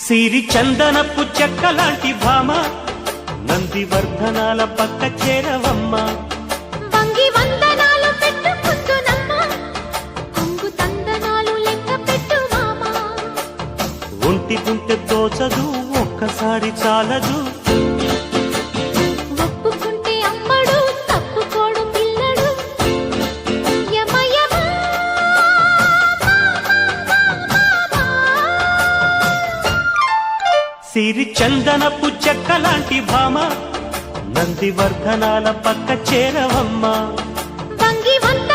సిరి చందనపు చెక్కలాంటి భామ నందివర్ధనాల పక్క చేరవమ్మ వంగి వందనాలు పెట్టుకుంటున్నమ్మ కొంగు తందనాలు లెక్క పెట్టు మామ ఒంటి గుంటె తోచదు ఒక్కసారి చాలదు ఒప్పుకుంటే అమ్మడు తప్పుకోడు పిల్లడు యమ యమ సిరి చందనపు చెక్కలాంటి భామ నందివర్ధనాల పక్క చేరవమ్మ వంగి వంద